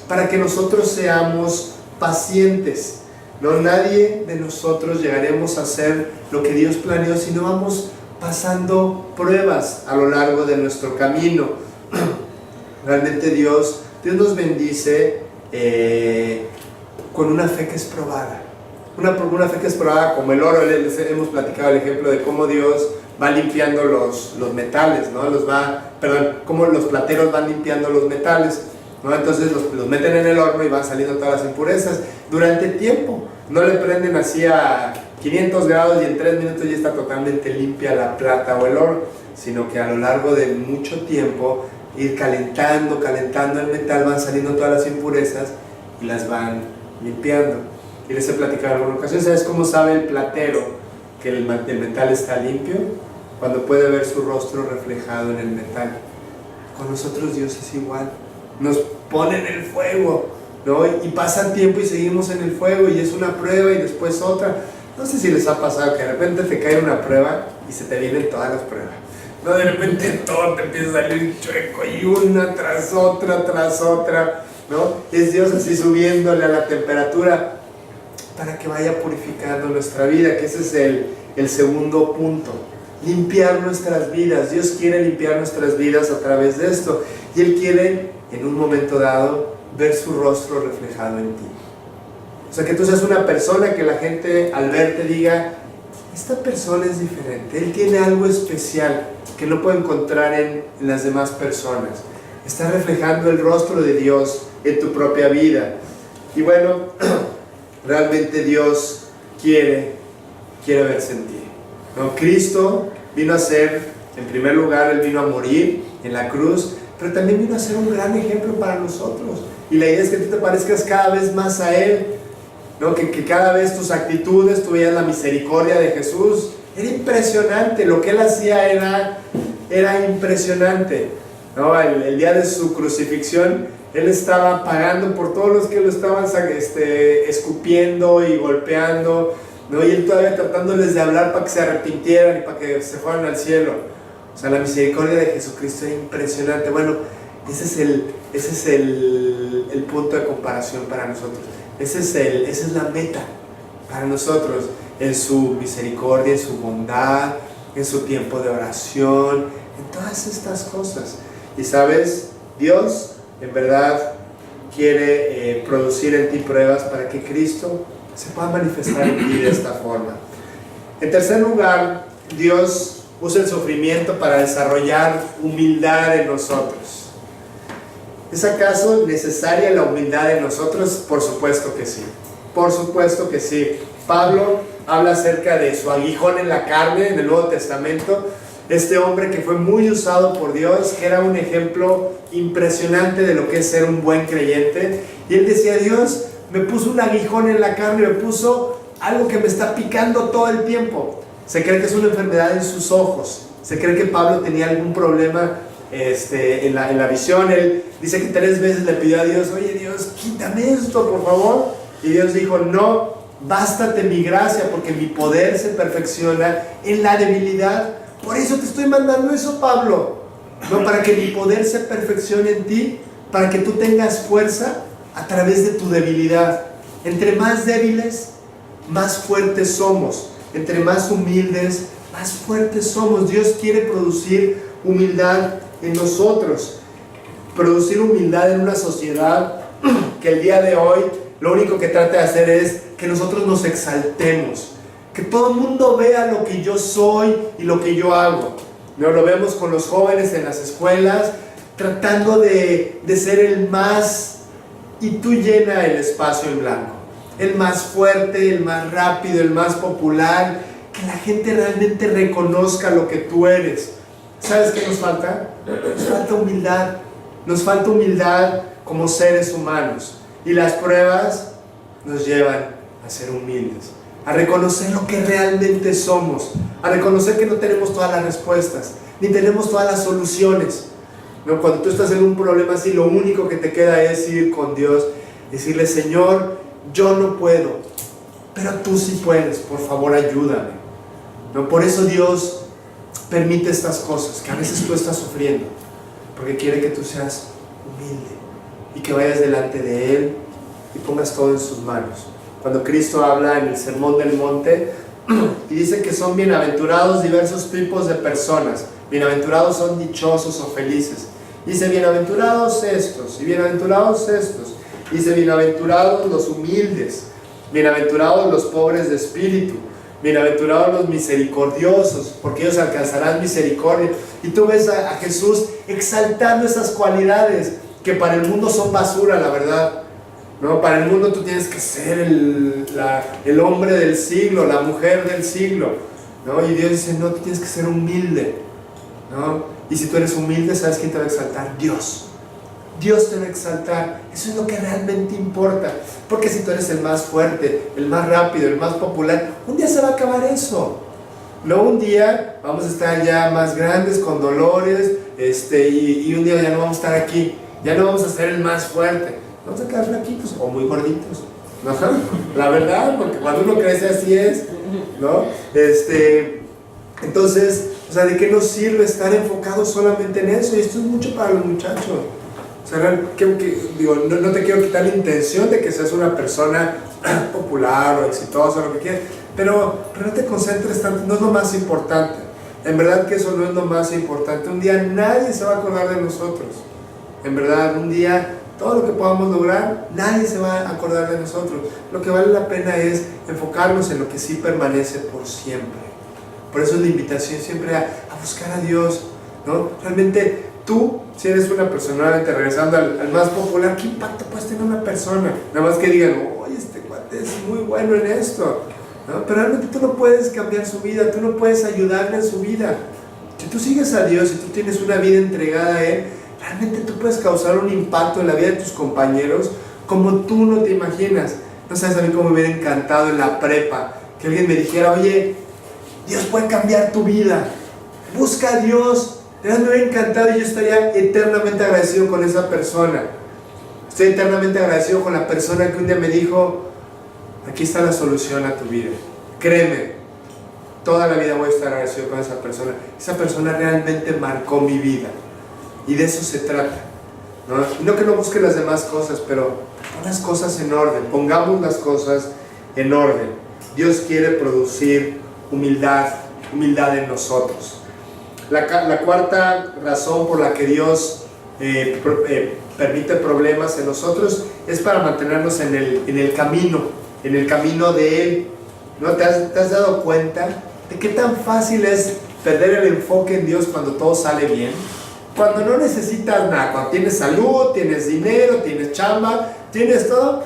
para que nosotros seamos pacientes. No, nadie de nosotros llegaremos a hacer lo que Dios planeó si no vamos pasando pruebas a lo largo de nuestro camino. Realmente Dios nos bendice con una fe que es probada. Una fe que es probada como el oro. Hemos platicado el ejemplo de cómo Dios va limpiando los metales, ¿no? Cómo los plateros van limpiando los metales, ¿no? Entonces los meten en el horno y van saliendo todas las impurezas durante el tiempo. No le prenden así a 500 grados y en 3 minutos ya está totalmente limpia la plata o el oro, sino que a lo largo de mucho tiempo ir calentando el metal, van saliendo todas las impurezas y las van limpiando. Y les he platicado en alguna ocasión, ¿sabes cómo sabe el platero que el metal está limpio? Cuando puede ver su rostro reflejado en el metal. Con nosotros Dios es igual, nos pone en el fuego, ¿no? Y pasan tiempo y seguimos en el fuego, y es una prueba y después otra. No sé si les ha pasado que de repente te cae una prueba y se te vienen todas las pruebas, ¿no? De repente todo te empieza a salir chueco y una tras otra, ¿no? Es Dios así subiéndole a la temperatura para que vaya purificando nuestra vida, que ese es el segundo punto. Limpiar nuestras vidas. Dios quiere limpiar nuestras vidas a través de esto, y Él quiere en un momento dado ver su rostro reflejado en ti. O sea, que tú seas una persona que la gente al verte diga, esta persona es diferente, él tiene algo especial que no puede encontrar en las demás personas. Está reflejando el rostro de Dios en tu propia vida. Y bueno, realmente Dios quiere verse en ti, ¿no? Cristo vino a ser, en primer lugar, Él vino a morir en la cruz, pero también vino a ser un gran ejemplo para nosotros. Y la idea es que tú te parezcas cada vez más a Él, ¿no? Que cada vez tus actitudes, tú veías la misericordia de Jesús. Era impresionante, lo que Él hacía era impresionante, ¿no? El día de su crucifixión, Él estaba pagando por todos los que lo estaban escupiendo y golpeando, ¿no? Y Él todavía tratándoles de hablar para que se arrepintieran y para que se fueran al cielo. O sea, la misericordia de Jesucristo era impresionante. Bueno, ese es el punto de comparación para nosotros. Esa es la meta para nosotros, en su misericordia, en su bondad, en su tiempo de oración, en todas estas cosas. Y sabes, Dios en verdad quiere producir en ti pruebas para que Cristo se pueda manifestar en ti de esta forma. En tercer lugar, Dios usa el sufrimiento para desarrollar humildad en nosotros. ¿Es acaso necesaria la humildad en nosotros? Por supuesto que sí. Por supuesto que sí. Pablo habla acerca de su aguijón en la carne en el Nuevo Testamento. Este hombre que fue muy usado por Dios, que era un ejemplo impresionante de lo que es ser un buen creyente. Y él decía, Dios me puso un aguijón en la carne, me puso algo que me está picando todo el tiempo. Se cree que es una enfermedad en sus ojos. Se cree que Pablo tenía algún problema en la visión. Él dice que 3 veces le pidió a Dios, oye Dios, quítame esto por favor. Y Dios dijo, no, bástate mi gracia, porque mi poder se perfecciona en la debilidad. Por eso te estoy mandando eso, Pablo, no, para que mi poder se perfeccione en ti, para que tú tengas fuerza a través de tu debilidad. Entre más débiles, más fuertes somos. Entre más humildes, más fuertes somos. Dios quiere producir humildad en nosotros, producir humildad en una sociedad que el día de hoy lo único que trata de hacer es que nosotros nos exaltemos, que todo el mundo vea lo que yo soy y lo que yo hago. ¿No? Lo vemos con los jóvenes en las escuelas, tratando de ser el más, y tú llena el espacio en blanco, el más fuerte, el más rápido, el más popular, que la gente realmente reconozca lo que tú eres. ¿Sabes qué nos falta? Nos falta humildad. Nos falta humildad como seres humanos. Y las pruebas nos llevan a ser humildes, a reconocer lo que realmente somos, a reconocer que no tenemos todas las respuestas, ni tenemos todas las soluciones. ¿No? Cuando tú estás en un problema así, lo único que te queda es ir con Dios, decirle, Señor, yo no puedo, pero tú sí puedes, por favor ayúdame. ¿No? Por eso Dios permite estas cosas, que a veces tú estás sufriendo, porque quiere que tú seas humilde y que vayas delante de Él y pongas todo en sus manos. Cuando Cristo habla en el Sermón del Monte y dice que son bienaventurados diversos tipos de personas, bienaventurados son dichosos o felices, dice bienaventurados estos y bienaventurados estos, dice bienaventurados los humildes, bienaventurados los pobres de espíritu, bienaventurados los misericordiosos, porque ellos alcanzarán misericordia. Y tú ves a Jesús exaltando esas cualidades que para el mundo son basura, la verdad. ¿No? Para el mundo tú tienes que ser el hombre del siglo, la mujer del siglo, ¿no? Y Dios dice, no, tú tienes que ser humilde, ¿no? Y si tú eres humilde, ¿sabes quién te va a exaltar? Dios. Dios te va a exaltar. Eso es lo que realmente importa. Porque si tú eres el más fuerte, el más rápido, el más popular, un día se va a acabar eso. No, un día vamos a estar ya más grandes, con dolores, y un día ya no vamos a estar aquí. Ya no vamos a ser el más fuerte. Vamos a quedar flaquitos o muy gorditos, ¿no? La verdad, porque cuando uno crece así es, ¿no? Entonces, o sea, ¿de qué nos sirve estar enfocados solamente en eso? Y esto es mucho para los muchachos. O sea, digo, no te quiero quitar la intención de que seas una persona popular o exitosa o lo que quieras, pero no te concentres tanto, no es lo más importante. En verdad que eso no es lo más importante. Un día nadie se va a acordar de nosotros. En verdad, un día todo lo que podamos lograr, nadie se va a acordar de nosotros. Lo que vale la pena es enfocarnos en lo que sí permanece por siempre. Por eso es la invitación siempre a buscar a Dios, ¿no? Realmente tú, si eres una persona, regresando al más popular, ¿qué impacto puedes tener una persona? Nada más que digan, oye, este cuate es muy bueno en esto, ¿no? Pero realmente tú no puedes cambiar su vida, tú no puedes ayudarle en su vida. Si tú sigues a Dios y tú tienes una vida entregada a Él, realmente tú puedes causar un impacto en la vida de tus compañeros como tú no te imaginas. No sabes a mí cómo me hubiera encantado en la prepa que alguien me dijera, oye, Dios puede cambiar tu vida, busca a Dios. Me hubiera encantado y yo estaría eternamente agradecido con esa persona. Estoy eternamente agradecido con la persona que un día me dijo, aquí está la solución a tu vida, créeme, toda la vida voy a estar agradecido con esa persona. Esa persona realmente marcó mi vida. Y de eso se trata, ¿no? No que no busque las demás cosas, pero pon las cosas en orden, pongamos las cosas en orden. Dios quiere producir humildad en nosotros. La cuarta razón por la que Dios permite problemas en nosotros es para mantenernos en el camino de Él, ¿no? ¿Te has dado cuenta de qué tan fácil es perder el enfoque en Dios cuando todo sale bien? cuando no necesitas nada, cuando tienes salud, tienes dinero, tienes chamba, tienes todo,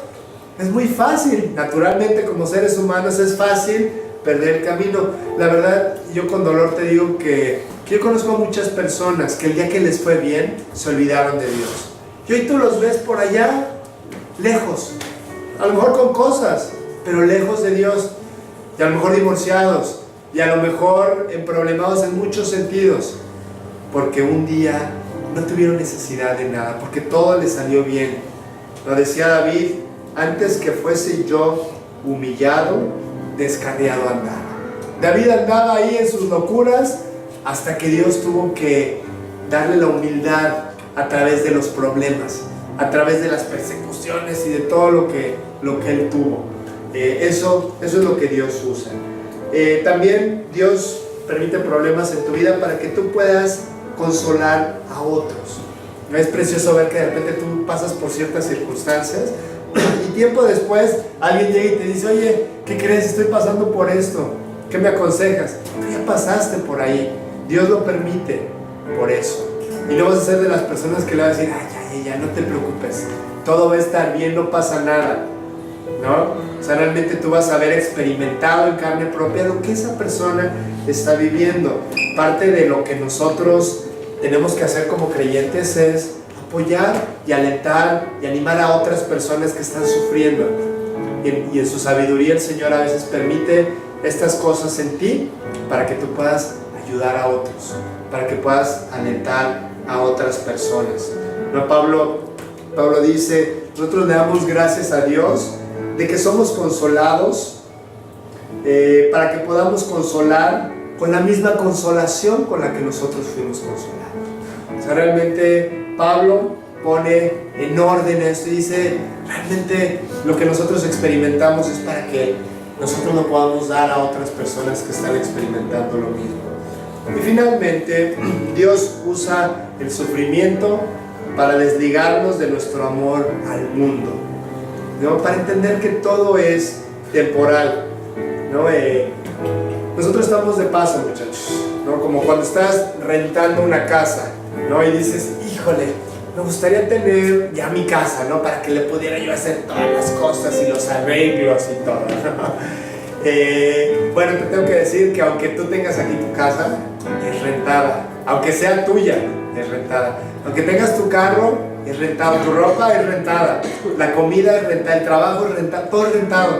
es muy fácil. Naturalmente, como seres humanos, es fácil perder el camino. La verdad, yo con dolor te digo que yo conozco a muchas personas que el día que les fue bien, se olvidaron de Dios. Y hoy tú los ves por allá, lejos, a lo mejor con cosas, pero lejos de Dios, y a lo mejor divorciados, y a lo mejor emproblemados en muchos sentidos, porque un día no tuvieron necesidad de nada, porque todo les salió bien. Lo decía David: antes que fuese yo humillado, descarriado andaba. David andaba ahí en sus locuras hasta que Dios tuvo que darle la humildad a través de los problemas, a través de las persecuciones y de todo lo que él tuvo. Eso es lo que Dios usa. También Dios permite problemas en tu vida para que tú puedas consolar a otros. ¿No es precioso ver que de repente tú pasas por ciertas circunstancias y tiempo después alguien llega y te dice: oye, ¿qué crees? Estoy pasando por esto, ¿qué me aconsejas? Tú ya pasaste por ahí. Dios lo permite por eso. Y no vas a ser de las personas que le vas a decir: ay, ya, no te preocupes, todo va a estar bien, no pasa nada, ¿no? O sea, realmente tú vas a haber experimentado en carne propia lo que esa persona está viviendo. Parte de lo que nosotros tenemos que hacer como creyentes es apoyar y alentar y animar a otras personas que están sufriendo. Y en su sabiduría el Señor a veces permite estas cosas en ti para que tú puedas ayudar a otros, para que puedas alentar a otras personas. ¿No? Pablo dice: nosotros le damos gracias a Dios de que somos consolados, para que podamos consolar con la misma consolación con la que nosotros fuimos consolados. O sea, realmente Pablo pone en orden esto y dice: realmente lo que nosotros experimentamos es para que nosotros lo podamos dar a otras personas que están experimentando lo mismo. Y finalmente, Dios usa el sufrimiento para desligarnos de nuestro amor al mundo, ¿no? Para entender que todo es temporal, ¿no? Nosotros estamos de paso, muchachos, ¿no? Como cuando estás rentando una casa, ¿no? Y dices: híjole, me gustaría tener ya mi casa, ¿no? Para que le pudiera yo hacer todas las cosas y los arreglos y todo, ¿no? Bueno, te tengo que decir que aunque tú tengas aquí tu casa, es rentada. Aunque sea tuya, es rentada. Aunque tengas tu carro, es rentado. Tu ropa es rentada. La comida es rentada. El trabajo es rentado. Todo es rentado.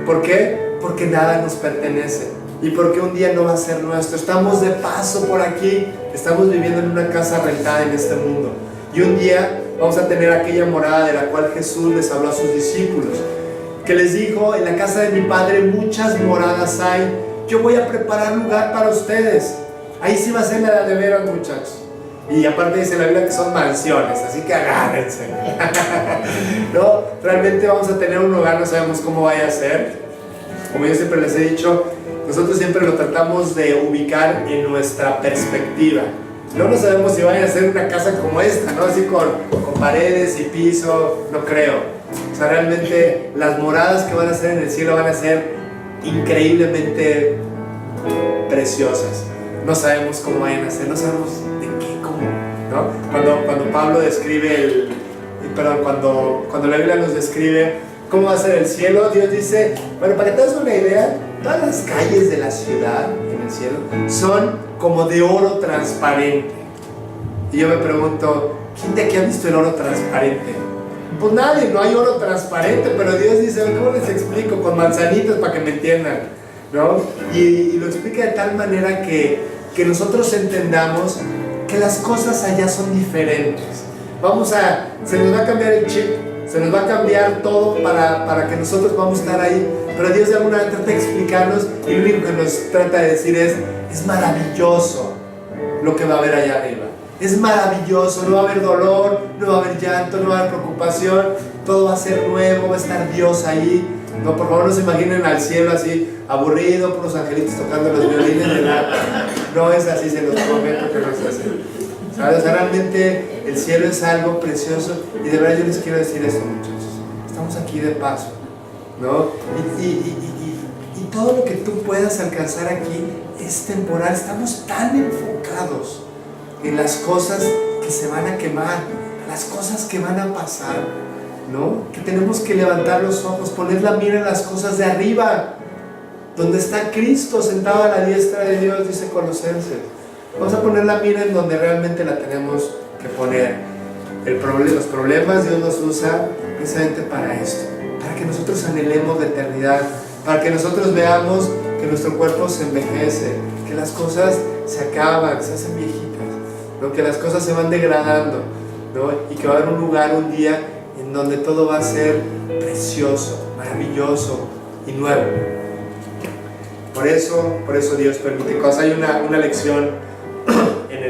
¿Por qué? Porque nada nos pertenece. Y porque un día no va a ser nuestro. Estamos de paso por aquí. Estamos viviendo en una casa rentada en este mundo. Y un día vamos a tener aquella morada de la cual Jesús les habló a sus discípulos, que les dijo: en la casa de mi Padre muchas moradas hay. Yo voy a preparar lugar para ustedes. Ahí sí va a ser la de veras, muchachos. Y aparte dice la Biblia que son mansiones, así que agárrense. No, realmente vamos a tener un lugar, no sabemos cómo vaya a ser. Como yo siempre les he dicho, nosotros siempre lo tratamos de ubicar en nuestra perspectiva. No sabemos si vaya a ser una casa como esta, ¿no? Así con paredes y piso, no creo. O sea, realmente las moradas que van a ser en el cielo van a ser increíblemente preciosas. No sabemos cómo vayan a ser, no sabemos de qué, cómo, ¿no? Cuando Pablo describe cuando la Biblia nos describe cómo va a ser el cielo, Dios dice: bueno, para que te des una idea, todas las calles de la ciudad en el cielo son como de oro transparente. Y yo me pregunto: ¿quién de aquí ha visto el oro transparente? Pues nadie, no hay oro transparente, pero Dios dice: ¿cómo les explico? Con manzanitas para que me entiendan, ¿no? Y lo explica de tal manera que nosotros entendamos que las cosas allá son diferentes. Se nos va a cambiar el chip, se nos va a cambiar todo para que nosotros podamos estar ahí, pero Dios de alguna manera trata de explicarnos, y lo único que nos trata de decir es maravilloso lo que va a haber allá arriba. Es maravilloso, no va a haber dolor, no va a haber llanto, no va a haber preocupación, todo va a ser nuevo, va a estar Dios ahí. No, por favor, no se imaginen al cielo así, aburrido, por los angelitos tocando los violines de la... No es así, se los prometo que no es así. ¿Sabes? O sea, realmente el cielo es algo precioso, y de verdad yo les quiero decir esto, muchachos. Estamos aquí de paso, ¿no? Y todo lo que tú puedas alcanzar aquí es temporal. Estamos tan enfocados en las cosas que se van a quemar, las cosas que van a pasar, ¿no? Que tenemos que levantar los ojos, poner la mira en las cosas de arriba, donde está Cristo sentado a la diestra de Dios, dice Colosenses. Vamos a poner la mira en donde realmente la tenemos que poner. Los problemas Dios los usa precisamente para esto, para que nosotros anhelemos la eternidad, para que nosotros veamos que nuestro cuerpo se envejece, que las cosas se acaban, se hacen viejitas, ¿no? Que las cosas se van degradando, ¿no? Y que va a haber un lugar, un día en donde todo va a ser precioso, maravilloso y nuevo. Por eso Dios permite cosas. Hay una lección en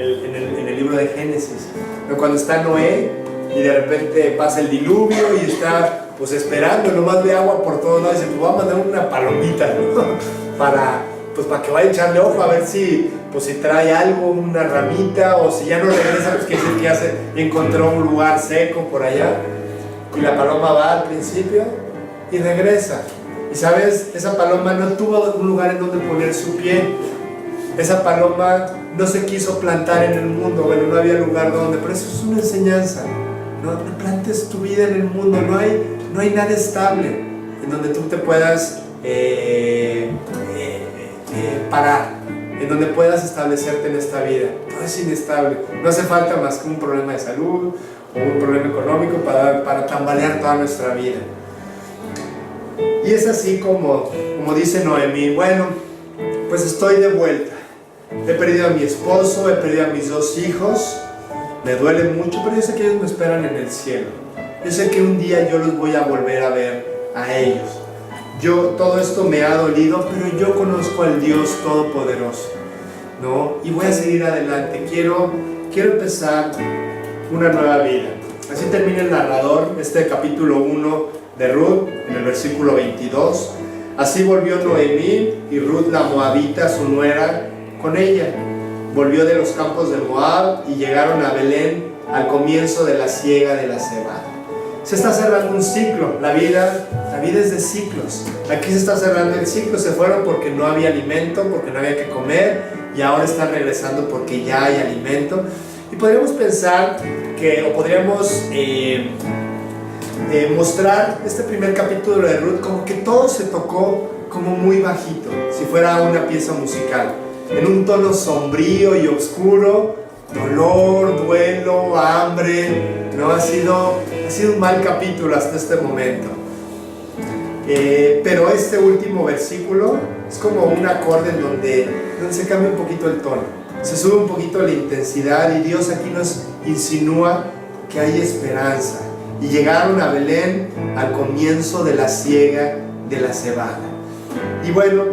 el libro de Génesis, ¿no? Cuando está Noé y de repente pasa el diluvio y está pues esperando, nomás ve agua por todos lados y dice, pues voy a mandar una palomita, ¿no? para que vaya a echarle ojo a ver si trae algo, una ramita, o si ya no regresa, pues quiere decir que ya encontró un lugar seco por allá. Y la paloma va al principio y regresa. Y sabes, esa paloma no tuvo un lugar en donde poner su pie. Esa paloma no se quiso plantar en el mundo, bueno, no había lugar donde, pero eso es una enseñanza. No plantes tu vida en el mundo, no hay nada estable en donde tú te puedas parar, en donde puedas establecerte en esta vida. Todo es inestable, no hace falta más que un problema de salud o un problema económico para tambalear toda nuestra vida. Y es así como dice Noemí, bueno, pues estoy de vuelta, he perdido a mi esposo, he perdido a mis 2 hijos, me duele mucho, pero yo sé que ellos me esperan en el cielo, yo sé que un día yo los voy a volver a ver a ellos. Todo esto me ha dolido, pero yo conozco al Dios Todopoderoso, ¿no? Y voy a seguir adelante, quiero empezar una nueva vida. Así termina el narrador, este capítulo 1 de Ruth, en el versículo 22. Así volvió Noemí y Ruth la moabita, su nuera, con ella. Volvió de los campos de Moab y llegaron a Belén al comienzo de la siega de la cebada. Se está cerrando un ciclo, la vida es de ciclos. Aquí se está cerrando el ciclo, se fueron porque no había alimento, porque no había que comer, y ahora están regresando porque ya hay alimento. Y podríamos pensar o podríamos mostrar este primer capítulo de Ruth como que todo se tocó como muy bajito, si fuera una pieza musical, en un tono sombrío y oscuro, dolor, duelo, hambre, ¿no? Ha sido un mal capítulo hasta este momento. Pero este último versículo es como un acorde en donde se cambia un poquito el tono, se sube un poquito la intensidad, y Dios aquí nos insinúa que hay esperanza. Y llegaron a Belén al comienzo de la siega de la cebada. Y bueno,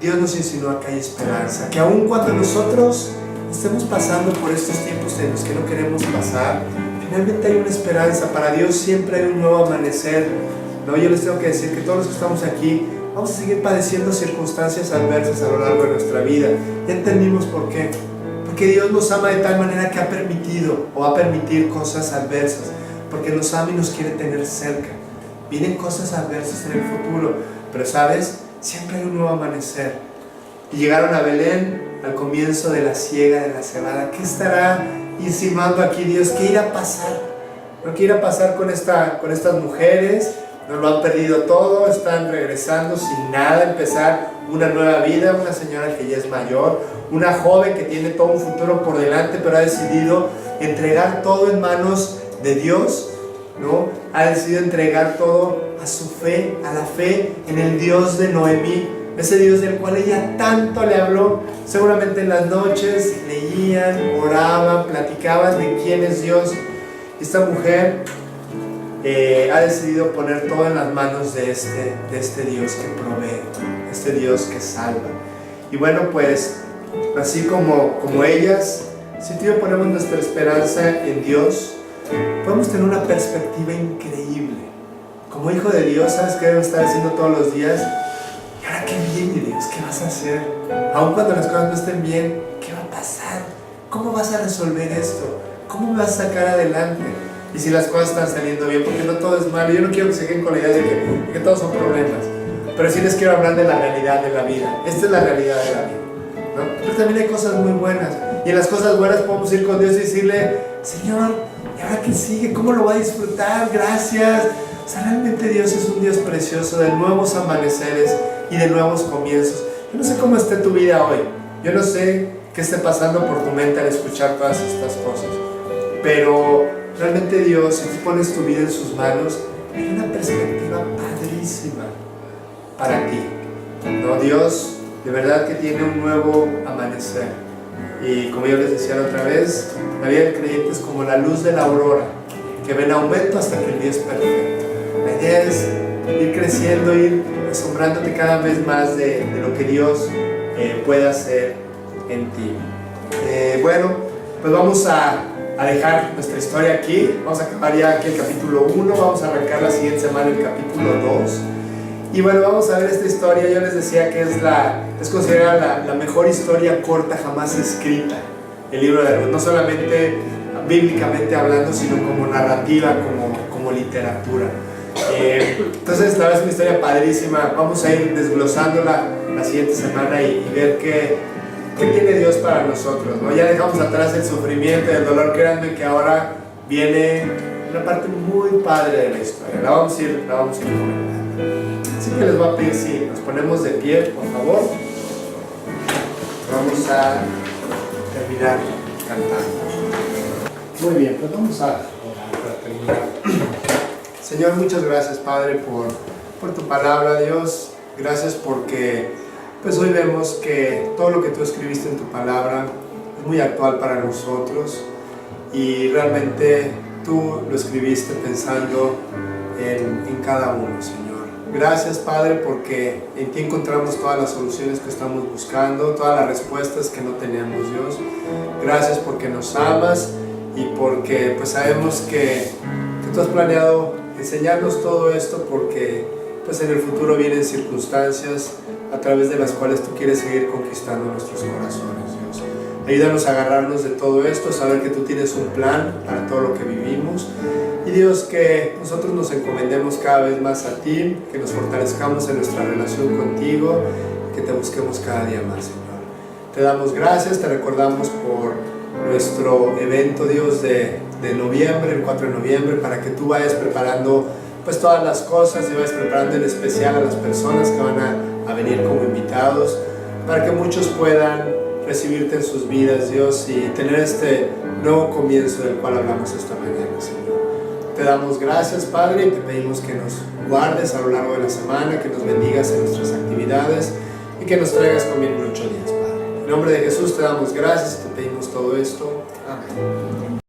Dios nos insinúa que hay esperanza, que aun cuando nosotros estemos pasando por estos tiempos en los que no queremos pasar, finalmente hay una esperanza. Para Dios siempre hay un nuevo amanecer, ¿no? Yo les tengo que decir que todos los que estamos aquí vamos a seguir padeciendo circunstancias adversas a lo largo de nuestra vida. Ya entendimos por qué. Porque Dios nos ama de tal manera que ha permitido o va a permitir cosas adversas, porque nos ama y nos quiere tener cerca. Vienen cosas adversas en el futuro, pero ¿sabes? Siempre hay un nuevo amanecer. Y llegaron a Belén al comienzo de la siega de la cebada. ¿Qué estará insinuando aquí Dios? ¿Qué irá a pasar? ¿No? ¿Qué irá a pasar con estas mujeres? No lo han perdido todo, están regresando sin nada, empezar una nueva vida. Una señora que ya es mayor, una joven que tiene todo un futuro por delante, pero ha decidido entregar todo en manos de Dios, ¿no? Ha decidido entregar todo a su fe, a la fe en el Dios de Noemí, ese Dios del cual ella tanto le habló. Seguramente en las noches leían, oraban, platicaban de quién es Dios. Esta mujer ha decidido poner todo en las manos de este Dios que provee, este Dios que salva. Y bueno, pues así como ellas, si tú y yo ponemos nuestra esperanza en Dios, podemos tener una perspectiva increíble. Como hijo de Dios, ¿sabes qué debemos estar haciendo todos los días? ¿Y ahora qué viene, Dios? ¿Qué vas a hacer? Aun cuando las cosas no estén bien, ¿qué va a pasar? ¿Cómo vas a resolver esto? ¿Cómo me vas a sacar adelante? Y si las cosas están saliendo bien, porque no todo es malo. Yo no quiero que se queden con la idea de que todos son problemas, pero sí les quiero hablar de la realidad de la vida. Esta es la realidad de la vida, ¿no? Pero también hay cosas muy buenas. Y en las cosas buenas podemos ir con Dios y decirle: Señor, ¿y ahora qué sigue? ¿Cómo lo voy a disfrutar? Gracias. O sea, realmente Dios es un Dios precioso de nuevos amaneceres y de nuevos comienzos. Yo no sé cómo esté tu vida hoy. Yo no sé qué esté pasando por tu mente al escuchar todas estas cosas. Pero realmente Dios, si tú pones tu vida en sus manos, hay una perspectiva padrísima para ti. No, Dios de verdad que tiene un nuevo amanecer. Y como yo les decía la otra vez, la vida del creyente es como la luz de la aurora, que va en aumento hasta que el día es perfecto. La idea es ir creciendo, ir asombrándote cada vez más de lo que Dios puede hacer en ti. Bueno, pues vamos a dejar nuestra historia aquí. Vamos a acabar ya aquí el capítulo 1, vamos a arrancar la siguiente semana el capítulo 2. Y bueno, vamos a ver esta historia. Yo les decía que es considerada la mejor historia corta jamás escrita, el libro de Ruth, no solamente bíblicamente hablando, sino como narrativa, como literatura. Entonces la verdad es una historia padrísima. Vamos a ir desglosándola la siguiente semana y ver qué tiene Dios para nosotros, ¿no? Ya dejamos atrás el sufrimiento y el dolor. Créanme que ahora viene una parte muy padre de la historia. La vamos a ir comentando. Así que les voy a pedir si nos ponemos de pie, por favor. Vamos a terminar cantando. Muy bien, pues vamos a orar para terminar. Señor, muchas gracias, Padre, por tu palabra, Dios. Gracias porque pues hoy vemos que todo lo que tú escribiste en tu palabra es muy actual para nosotros y realmente tú lo escribiste pensando en cada uno, Señor. Gracias, Padre, porque en ti encontramos todas las soluciones que estamos buscando, todas las respuestas que no tenemos, Dios. Gracias porque nos amas y porque pues sabemos que tú has planeado enseñarnos todo esto, porque pues en el futuro vienen circunstancias a través de las cuales tú quieres seguir conquistando nuestros corazones, Dios. Ayúdanos a agarrarnos de todo esto, saber que tú tienes un plan para todo lo que vivimos. Y Dios, que nosotros nos encomendemos cada vez más a ti, que nos fortalezcamos en nuestra relación contigo, que te busquemos cada día más, Señor. Te damos gracias, te recordamos por nuestro evento, Dios, de noviembre, el 4 de noviembre, para que tú vayas preparando pues todas las cosas y vayas preparando en especial a las personas que van a venir como invitados, para que muchos puedan recibirte en sus vidas, Dios, y tener este nuevo comienzo del cual hablamos esta mañana, Señor. Te damos gracias, Padre, y te pedimos que nos guardes a lo largo de la semana, que nos bendigas en nuestras actividades y que nos traigas conmigo en 8 días, Padre. En nombre de Jesús te damos gracias y te pedimos todo esto. Amén.